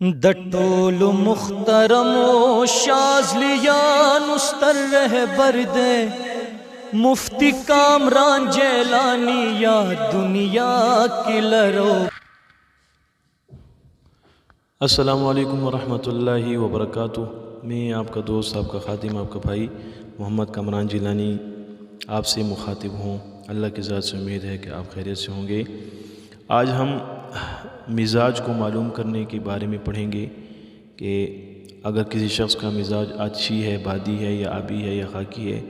د ټولو محترمو شاذلیان استر رهبر دے مفتی کامران جیلانی یا دنیا کی لرو۔ السلام علیکم ورحمۃ اللہ وبرکاتہ۔ میں آپ کا دوست، آپ کا خادم، آپ کا بھائی محمد کامران جیلانی آپ سے مخاطب ہوں۔ اللہ کی ذات سے امید ہے کہ آپ خیریت سے ہوں گے۔ آج ہم مزاج کو معلوم کرنے کے بارے میں پڑھیں گے کہ اگر کسی شخص کا مزاج آتشی ہے، بادی ہے یا آبی ہے یا خاکی ہے،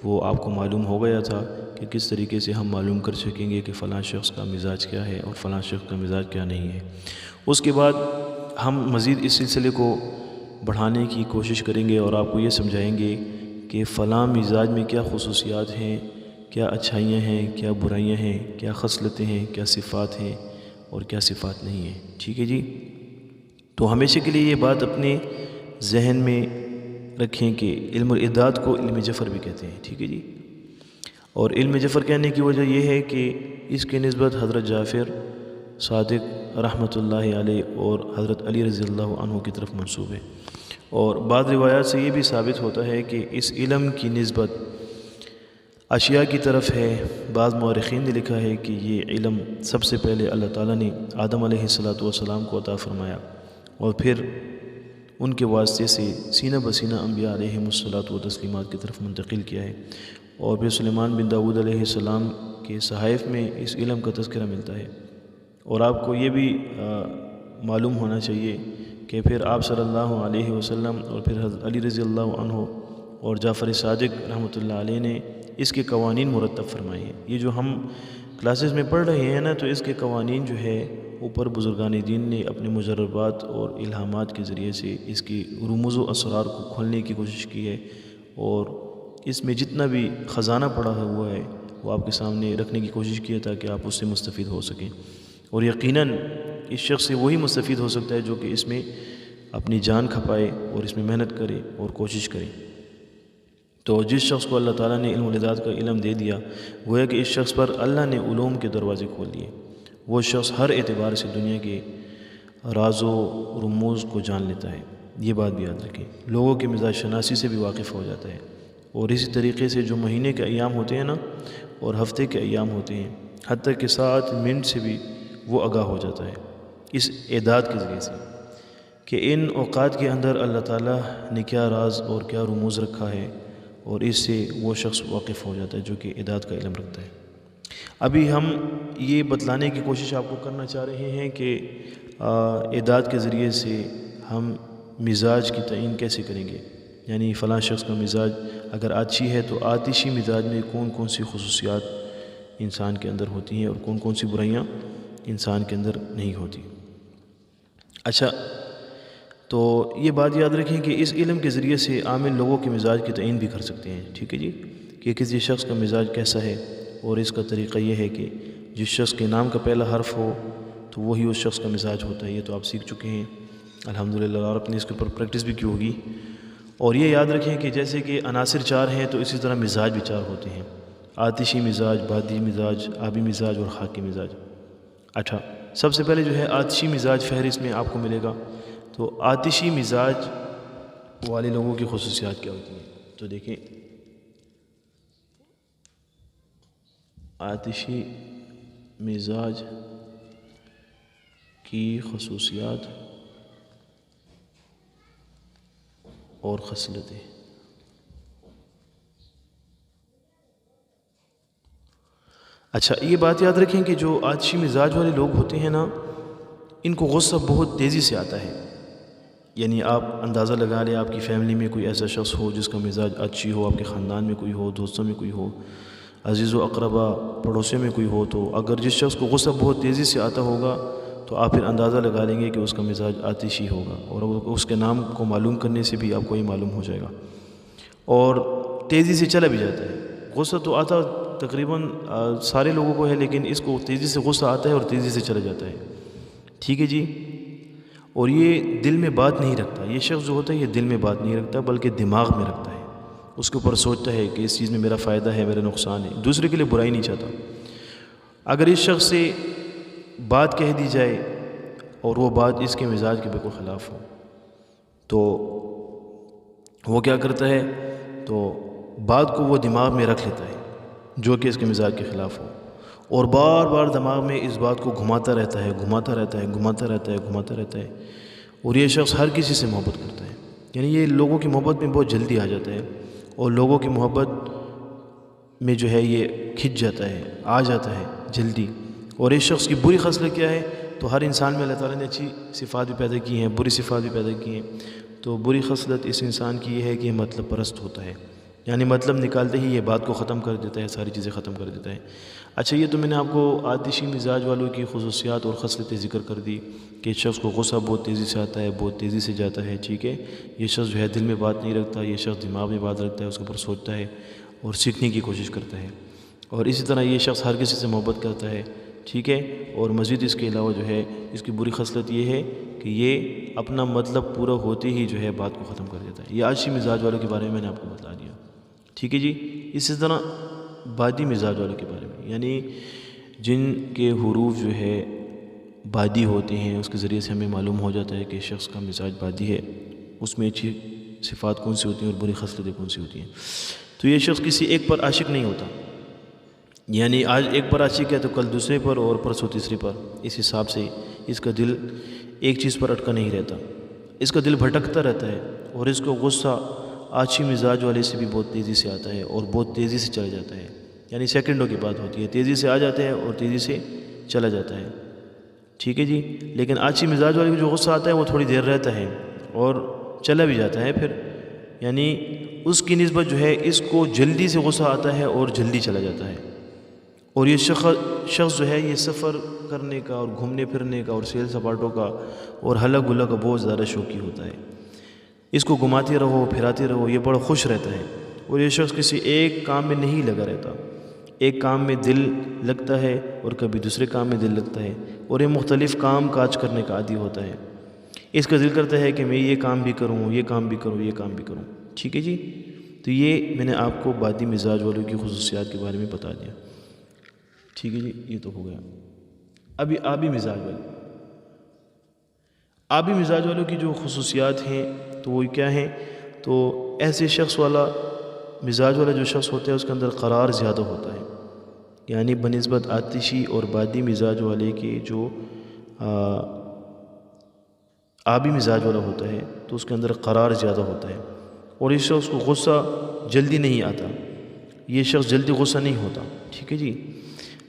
وہ آپ کو معلوم ہو گیا تھا کہ کس طریقے سے ہم معلوم کر سکیں گے کہ فلاں شخص کا مزاج کیا ہے اور فلاں شخص کا مزاج کیا نہیں ہے۔ اس کے بعد ہم مزید اس سلسلے کو بڑھانے کی کوشش کریں گے اور آپ کو یہ سمجھائیں گے کہ فلاں مزاج میں کیا خصوصیات ہیں، کیا اچھائیاں ہیں، کیا برائیاں ہیں، کیا خصلتیں ہیں، کیا صفات ہیں اور کیا صفات نہیں ہیں۔ ٹھیک ہے جی، تو ہمیشہ کے لیے یہ بات اپنے ذہن میں رکھیں کہ علم الاعداد کو علم جفر بھی کہتے ہیں۔ ٹھیک ہے جی، اور علم جفر کہنے کی وجہ یہ ہے کہ اس کی نسبت حضرت جعفر صادق رحمۃ اللہ علیہ اور حضرت علی رضی اللہ عنہ کی طرف منسوب ہے، اور بعض روایات سے یہ بھی ثابت ہوتا ہے کہ اس علم کی نسبت اشیاء کی طرف ہے۔ بعض مورخین نے لکھا ہے کہ یہ علم سب سے پہلے اللہ تعالیٰ نے آدم علیہ السلام کو عطا فرمایا اور پھر ان کے واسطے سے سینہ بسینہ انبیاء علیہ السلام کی طرف منتقل کیا ہے، اور پھر سلیمان بن داؤد علیہ السلام کے صحائف میں اس علم کا تذکرہ ملتا ہے۔ اور آپ کو یہ بھی معلوم ہونا چاہیے کہ پھر آپ صلی اللہ علیہ وسلم اور پھر حضرت علی رضی اللہ عنہ اور جعفر صادق رحمۃ اللہ علیہ نے اس کے قوانین مرتب فرمائے ہیں۔ یہ جو ہم کلاسز میں پڑھ رہے ہیں نا، تو اس کے قوانین جو ہے اوپر بزرگان دین نے اپنے مجربات اور الہامات کے ذریعے سے اس کی رموز و اسرار کو کھولنے کی کوشش کی ہے، اور اس میں جتنا بھی خزانہ پڑا ہوا ہے وہ آپ کے سامنے رکھنے کی کوشش کی ہے تاکہ آپ اس سے مستفید ہو سکیں، اور یقیناً اس شخص سے وہی مستفید ہو سکتا ہے جو کہ اس میں اپنی جان کھپائے اور اس میں محنت کرے اور کوشش کرے۔ تو جس شخص کو اللہ تعالیٰ نے علم الاعداد کا علم دے دیا، گویا کہ اس شخص پر اللہ نے علوم کے دروازے کھول دیے۔ وہ شخص ہر اعتبار سے دنیا کے راز و رموز کو جان لیتا ہے۔ یہ بات بھی یاد رکھیں، لوگوں کے مزاج شناسی سے بھی واقف ہو جاتا ہے، اور اسی طریقے سے جو مہینے کے ایام ہوتے ہیں نا اور ہفتے کے ایام ہوتے ہیں، حتیٰ کہ ساتھ منٹ سے بھی وہ آگاہ ہو جاتا ہے اس اعداد کے ذریعے سے کہ ان اوقات کے اندر اللہ تعالیٰ نے کیا راز اور کیا رموز رکھا ہے، اور اس سے وہ شخص واقف ہو جاتا ہے جو کہ اعداد کا علم رکھتا ہے۔ ابھی ہم یہ بتلانے کی کوشش آپ کو کرنا چاہ رہے ہیں کہ اعداد کے ذریعے سے ہم مزاج کی تعین کیسے کریں گے، یعنی فلاں شخص کا مزاج اگر آتشی ہے تو آتشی مزاج میں کون کون سی خصوصیات انسان کے اندر ہوتی ہیں اور کون کون سی برائیاں انسان کے اندر نہیں ہوتی۔ اچھا، تو یہ بات یاد رکھیں کہ اس علم کے ذریعے سے عامل لوگوں کے مزاج کی تعین بھی کر سکتے ہیں۔ ٹھیک ہے جی، کہ کسی شخص کا مزاج کیسا ہے، اور اس کا طریقہ یہ ہے کہ جس شخص کے نام کا پہلا حرف ہو تو وہی اس شخص کا مزاج ہوتا ہے۔ یہ تو آپ سیکھ چکے ہیں الحمدللہ، اور اپنے اس کے اوپر پریکٹس بھی کی ہوگی۔ اور یہ یاد رکھیں کہ جیسے کہ عناصر 4 ہیں تو اسی طرح مزاج بھی 4 ہوتے ہیں: آتشی مزاج، بادی مزاج، آبی مزاج اور خاکی مزاج۔ اچھا، سب سے پہلے جو ہے آتشی مزاج فہرست میں آپ کو ملے گا۔ تو آتشی مزاج والے لوگوں کی خصوصیات کیا ہوتی ہیں، تو دیکھیں آتشی مزاج کی خصوصیات اور خصلتیں۔ اچھا، یہ بات یاد رکھیں کہ جو آتشی مزاج والے لوگ ہوتے ہیں نا، ان کو غصہ بہت تیزی سے آتا ہے۔ یعنی آپ اندازہ لگا لیں، آپ کی فیملی میں کوئی ایسا شخص ہو جس کا مزاج آتشی ہو، آپ کے خاندان میں کوئی ہو، دوستوں میں کوئی ہو، عزیز و اقربا پڑوسیوں میں کوئی ہو، تو اگر جس شخص کو غصہ بہت تیزی سے آتا ہوگا تو آپ پھر اندازہ لگا لیں گے کہ اس کا مزاج آتشی ہوگا، اور اس کے نام کو معلوم کرنے سے بھی آپ کو یہ معلوم ہو جائے گا، اور تیزی سے چلا بھی جاتا ہے۔ غصہ تو آتا تقریباً سارے لوگوں کو ہے، لیکن اس کو تیزی سے غصہ آتا ہے اور تیزی سے چلا جاتا ہے۔ ٹھیک ہے جی، اور یہ دل میں بات نہیں رکھتا۔ یہ شخص جو ہوتا ہے یہ دل میں بات نہیں رکھتا بلکہ دماغ میں رکھتا ہے، اس کے اوپر سوچتا ہے کہ اس چیز میں میرا فائدہ ہے، میرا نقصان ہے، دوسرے کے لیے برائی نہیں چاہتا۔ اگر اس شخص سے بات کہہ دی جائے اور وہ بات اس کے مزاج کے بالکل خلاف ہو، تو وہ کیا کرتا ہے، تو بات کو وہ دماغ میں رکھ لیتا ہے جو کہ اس کے مزاج کے خلاف ہو، اور بار بار دماغ میں اس بات کو گھماتا رہتا ہے، اور یہ شخص ہر کسی سے محبت کرتا ہے، یعنی یہ لوگوں کی محبت میں بہت جلدی آ جاتا ہے، اور لوگوں کی محبت میں جو ہے یہ کھنچ جاتا ہے، آ جاتا ہے جلدی۔ اور اس شخص کی بری خصلت کیا ہے، تو ہر انسان میں اللہ تعالیٰ نے اچھی صفات بھی پیدا کی ہیں، بری صفات بھی پیدا کی ہیں۔ تو بری خصلت اس انسان کی یہ ہے کہ یہ مطلب پرست ہوتا ہے، یعنی مطلب نکالتے ہی یہ بات کو ختم کر دیتا ہے، ساری چیزیں ختم کر دیتا ہے۔ اچھا، یہ تو میں نے آپ کو آتشی مزاج والوں کی خصوصیات اور خصلتیں ذکر کر دی کہ شخص کو غصہ بہت تیزی سے آتا ہے، بہت تیزی سے جاتا ہے، ٹھیک ہے۔ یہ شخص جو ہے دل میں بات نہیں رکھتا، یہ شخص دماغ میں بات رکھتا ہے، اس کے اوپر سوچتا ہے اور سیکھنے کی کوشش کرتا ہے، اور اسی طرح یہ شخص ہر کسی سے محبت کرتا ہے، ٹھیک ہے۔ اور مزید اس کے علاوہ جو ہے اس کی بری خصلت یہ ہے کہ یہ اپنا مطلب پورا ہوتے ہی جو ہے بات کو ختم کر دیتا ہے۔ یہ آتشی مزاج والوں کے بارے میں نے آپ کو بتا دیا، ٹھیک ہے جی۔ اسی طرح بادی مزاج والوں کے بارے میں، یعنی جن کے حروف جو ہے بادی ہوتے ہیں، اس کے ذریعے سے ہمیں معلوم ہو جاتا ہے کہ شخص کا مزاج بادی ہے، اس میں اچھی صفات کون سی ہوتی ہیں اور بری خصلتیں کون سی ہوتی ہیں۔ تو یہ شخص کسی ایک پر عاشق نہیں ہوتا، یعنی آج ایک پر عاشق ہے تو کل دوسرے پر اور پرسوں تیسرے پر، اس حساب سے اس کا دل ایک چیز پر اٹکا نہیں رہتا، اس کا دل بھٹکتا رہتا ہے، اور اس کو غصہ آتشی مزاج والے سے بھی بہت تیزی سے آتا ہے اور بہت تیزی سے چلا جاتا ہے، یعنی سیکنڈوں کی بات ہوتی ہے، تیزی سے آ جاتے ہیں اور تیزی سے چلا جاتا ہے، ٹھیک ہے جی۔ لیکن آتشی مزاج والے کو جو غصہ آتا ہے وہ تھوڑی دیر رہتا ہے اور چلا بھی جاتا ہے پھر، یعنی اس کی نسبت جو ہے اس کو جلدی سے غصہ آتا ہے اور جلدی چلا جاتا ہے۔ اور یہ شخص جو ہے یہ سفر کرنے کا اور گھومنے پھرنے کا اور سیر سپاٹوں کا اور ہلا گلا کا بہت زیادہ شوقی ہوتا ہے، اس کو گھماتے رہو پھراتے رہو، یہ بڑا خوش رہتا ہے۔ اور یہ شخص کسی ایک کام میں نہیں لگا رہتا، ایک کام میں دل لگتا ہے اور کبھی دوسرے کام میں دل لگتا ہے، اور یہ مختلف کام کاج کرنے کا عادی ہوتا ہے، اس کا دل کرتا ہے کہ میں یہ کام بھی کروں، یہ کام بھی کروں، یہ کام بھی کروں، ٹھیک ہے جی۔ تو یہ میں نے آپ کو بادی مزاج والوں کی خصوصیات کے بارے میں بتا دیا، ٹھیک ہے جی۔ یہ تو ہو گیا۔ ابھی آبی مزاج والے، آبی مزاج والوں کی جو خصوصیات ہیں تو وہ کیا ہیں، تو ایسے شخص والا مزاج والا جو شخص ہوتا ہے اس کے اندر قرار زیادہ ہوتا ہے، یعنی بنسبت آتشی اور بادی مزاج والے کے جو آبی مزاج والا ہوتا ہے تو اس کے اندر قرار زیادہ ہوتا ہے، اور اس شخص کو غصہ جلدی نہیں آتا، یہ شخص جلدی غصہ نہیں ہوتا، ٹھیک ہے جی۔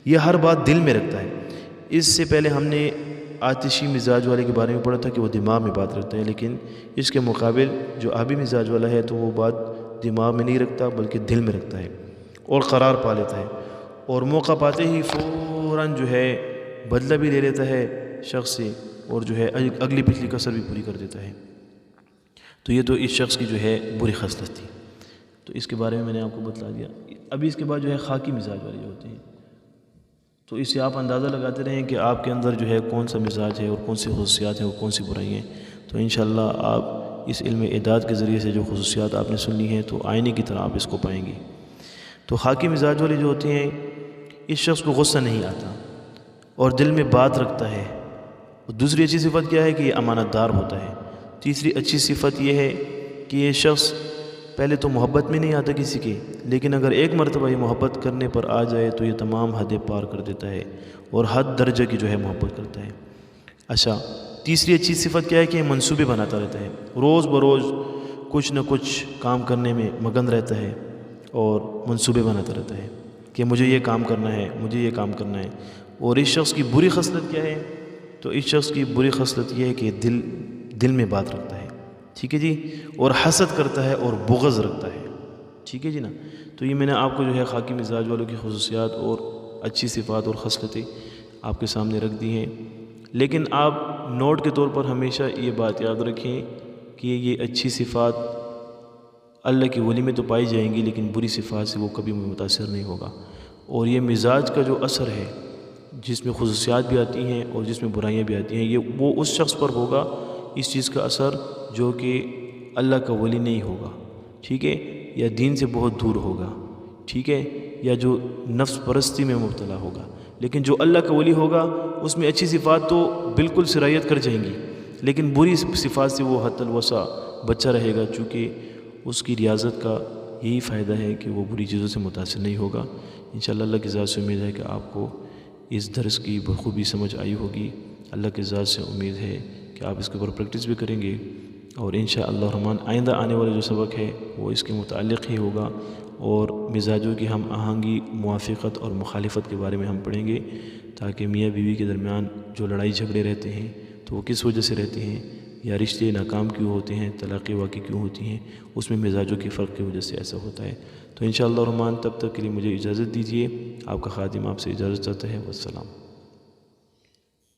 یہ ہر بات دل میں رکھتا ہے۔ اس سے پہلے ہم نے آتشی مزاج والے کے بارے میں پڑھا تھا کہ وہ دماغ میں بات رکھتا ہے، لیکن اس کے مقابل جو آبی مزاج والا ہے تو وہ بات دماغ میں نہیں رکھتا بلکہ دل میں رکھتا ہے اور قرار پا لیتا ہے، اور موقع پاتے ہی فوراً جو ہے بدلہ بھی لے لیتا ہے شخص سے، اور جو ہے اگلی پچھلی کسر بھی پوری کر دیتا ہے۔ تو یہ تو اس شخص کی جو ہے بری خصلت تھی، تو اس کے بارے میں نے آپ کو بتلا دیا۔ ابھی اس کے بعد جو ہے خاکی مزاج والے جو ہوتے ہیں، تو اس سے آپ اندازہ لگاتے رہیں کہ آپ کے اندر جو ہے کون سا مزاج ہے اور کون سی خصوصیات ہیں اور کون سی برائی ہیں، تو انشاءاللہ آپ اس علم اعداد کے ذریعے سے جو خصوصیات آپ نے سنی ہیں تو آئینے کی طرح آپ اس کو پائیں گے۔ تو خاکی مزاج والے جو ہوتے ہیں، اس شخص کو غصہ نہیں آتا اور دل میں بات رکھتا ہے۔ دوسری اچھی صفت کیا ہے کہ یہ امانت دار ہوتا ہے۔ تیسری اچھی صفت یہ ہے کہ یہ شخص پہلے تو محبت میں نہیں آتا کسی کے، لیکن اگر ایک مرتبہ یہ محبت کرنے پر آ جائے تو یہ تمام حدیں پار کر دیتا ہے اور حد درجہ کی جو ہے محبت کرتا ہے۔ اچھا، تیسری اچھی صفت کیا ہے کہ یہ منصوبے بناتا رہتا ہے، روز بروز کچھ نہ کچھ کام کرنے میں مگن رہتا ہے اور منصوبے بناتا رہتا ہے کہ مجھے یہ کام کرنا ہے، مجھے یہ کام کرنا ہے۔ اور اس شخص کی بری خصلت کیا ہے، تو اس شخص کی بری خصلت یہ ہے کہ دل میں بات رکھتا ہے، ٹھیک ہے جی، اور حسد کرتا ہے اور بغض رکھتا ہے، ٹھیک ہے جی نا۔ تو یہ میں نے آپ کو جو ہے خاکی مزاج والوں کی خصوصیات اور اچھی صفات اور خصلتیں آپ کے سامنے رکھ دی ہیں، لیکن آپ نوٹ کے طور پر ہمیشہ یہ بات یاد رکھیں کہ یہ اچھی صفات اللہ کی ولی میں تو پائی جائیں گی، لیکن بری صفات سے وہ کبھی متاثر نہیں ہوگا۔ اور یہ مزاج کا جو اثر ہے، جس میں خصوصیات بھی آتی ہیں اور جس میں برائیاں بھی آتی ہیں، یہ وہ اس شخص پر ہوگا اس چیز کا اثر جو کہ اللہ کا ولی نہیں ہوگا، ٹھیک ہے، یا دین سے بہت دور ہوگا، ٹھیک ہے، یا جو نفس پرستی میں مبتلا ہوگا۔ لیکن جو اللہ کا ولی ہوگا اس میں اچھی صفات تو بالکل سرایت کر جائیں گی، لیکن بری صفات سے وہ حتی الوسع بچہ رہے گا، چونکہ اس کی ریاضت کا یہی فائدہ ہے کہ وہ بری چیزوں سے متاثر نہیں ہوگا۔ انشاءاللہ اللہ کی ذات سے امید ہے کہ آپ کو اس درس کی بخوبی سمجھ آئی ہوگی۔ اللہ کی ذات سے امید ہے کہ آپ اس کے اوپر پریکٹس بھی کریں گے، اور انشاءاللہ الرحمن آئندہ آنے والا جو سبق ہے وہ اس کے متعلق ہی ہوگا، اور مزاجوں کی ہم آہنگی، موافقت اور مخالفت کے بارے میں ہم پڑھیں گے، تاکہ میاں بیوی کے درمیان جو لڑائی جھگڑے رہتے ہیں تو وہ کس وجہ سے رہتے ہیں، یا رشتے ناکام کیوں ہوتے ہیں، طلاقیں واقع کیوں ہوتی ہیں، اس میں مزاجوں کے فرق کی وجہ سے ایسا ہوتا ہے۔ تو انشاءاللہ الرحمن تب تک کے لیے مجھے اجازت دیجیے، آپ کا خادم آپ سے اجازت چاہتا ہے۔ والسلام۔